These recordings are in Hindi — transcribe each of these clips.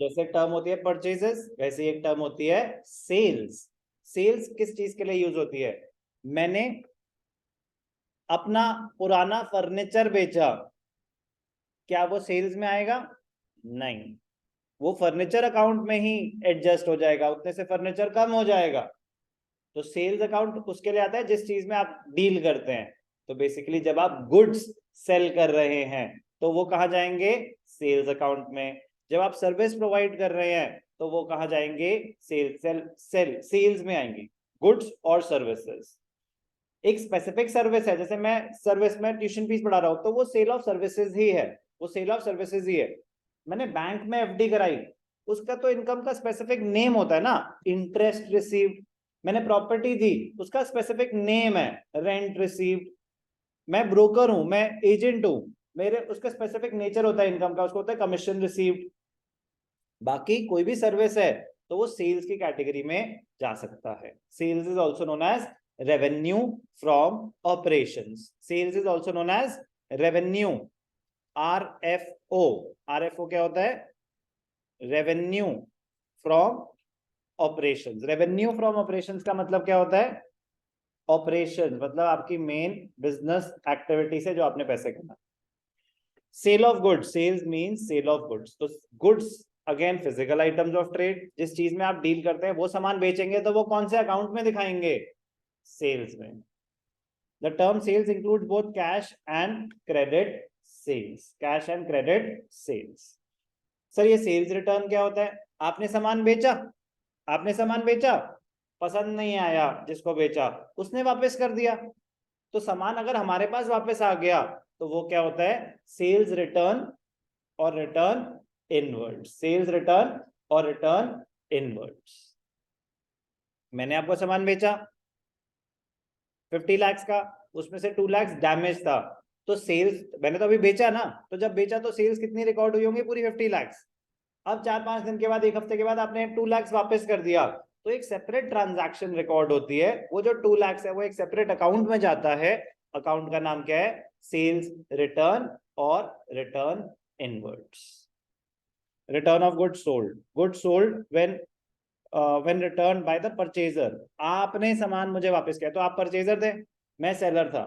जैसे टर्म होती है परचेजेस, वैसे एक टर्म होती है सेल्स। सेल्स किस चीज के लिए यूज होती है? मैंने अपना पुराना फर्नीचर बेचा, क्या वो सेल्स में आएगा? नहीं, वो फर्नीचर अकाउंट में ही एडजस्ट हो जाएगा, उतने से फर्नीचर कम हो जाएगा। तो सेल्स अकाउंट उसके लिए आता है जिस चीज में आप डील करते हैं। तो बेसिकली जब आप गुड्स सेल कर रहे हैं तो वो कहाँ जाएंगे? सेल्स अकाउंट में। जब आप सर्विस प्रोवाइड कर रहे हैं तो वो कहाँ जाएंगे? सेल्स में आएंगे, गुड्स और सर्विसेज। एक स्पेसिफिक सर्विस है, जैसे मैं सर्विस में ट्यूशन फीस पढ़ा रहा हूं तो वो सेल ऑफ सर्विसेज ही है, वो सेल ऑफ सर्विसेज ही है। मैंने बैंक में एफडी कराई, उसका तो इनकम का स्पेसिफिक नेम होता है ना, इंटरेस्ट रिसीव्ड। मैंने प्रॉपर्टी दी, उसका स्पेसिफिक नेम है रेंट रिसीव्ड। मैं ब्रोकर हूं, मैं एजेंट हूं, मेरे उसका स्पेसिफिक नेचर होता है इनकम का, उसको होता है कमीशन रिसीव्ड। बाकी कोई भी सर्विस है तो वो सेल्स की कैटेगरी में जा सकता है। Sales is also known as revenue from operations. Sales is also known as revenue, RFO. RFO क्या होता है? Revenue from operations. Revenue from operations का मतलब क्या होता है? ऑपरेशन मतलब आपकी मेन बिजनेस एक्टिविटी से जो आपने पैसे कमा। Sale of goods, sales means sale of goods. तो goods again physical items of trade, जिस चीज में आप डील करते हैं वो सामान बेचेंगे तो वो कौन से अकाउंट में दिखाएंगे? सेल्स में। The term sales include both cash and credit sales. Cash and credit sales. Sir ये सेल्स रिटर्न क्या होता है? आपने सामान बेचा, आपने सामान बेचा, पसंद नहीं आया जिसको बेचा, उसने वापस कर दिया। तो सामान अगर हमारे पास वापस आ गया तो वो क्या होता है? सेल्स रिटर्न और रिटर्न इनवर्ड्स। सेल्स रिटर्न और रिटर्न इनवर्ड्स। मैंने आपको सामान बेचा 50 लाख का, उसमें से 2 लाख डैमेज था, तो सेल्स मैंने तो अभी बेचा ना, तो जब बेचा तो सेल्स कितनी रिकॉर्ड हुई होंगी? पूरी 50 लाख। अब 4-5 दिन के बाद, एक हफ्ते के बाद आपने 2 लाख वापस कर दिया, तो एक सेपरेट ट्रांजैक्शन रिकॉर्ड होती है। वो जो 2 लाख है वो एक सेपरेट अकाउंट में जाता है। अकाउंट का नाम क्या है? सेल्स रिटर्न और return inwards. Return of goods sold, goods sold when return by the purchaser. आपने सामान मुझे वापस किया, तो आप परचेजर थे, मैं सेलर था,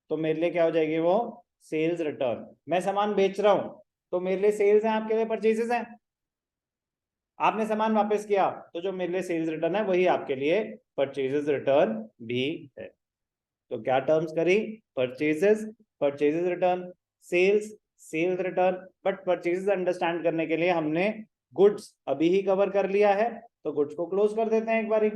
तो मेरे लिए क्या हो जाएगी वो? Sales return. मैं सामान बेच रहा हूं तो मेरे लिए सेल्स है, आपके लिए परचेजेस है। आपने सामान वापस किया तो जो मेरे लिए सेल्स रिटर्न है वही आपके लिए परचेजेस रिटर्न भी है। तो क्या टर्म्स करी? Purchases, purchases return, sales, sales return. But purchases understand करने के लिए हमने गुड्स अभी ही कवर कर लिया है, तो गुड्स को क्लोज कर देते हैं एक बारी।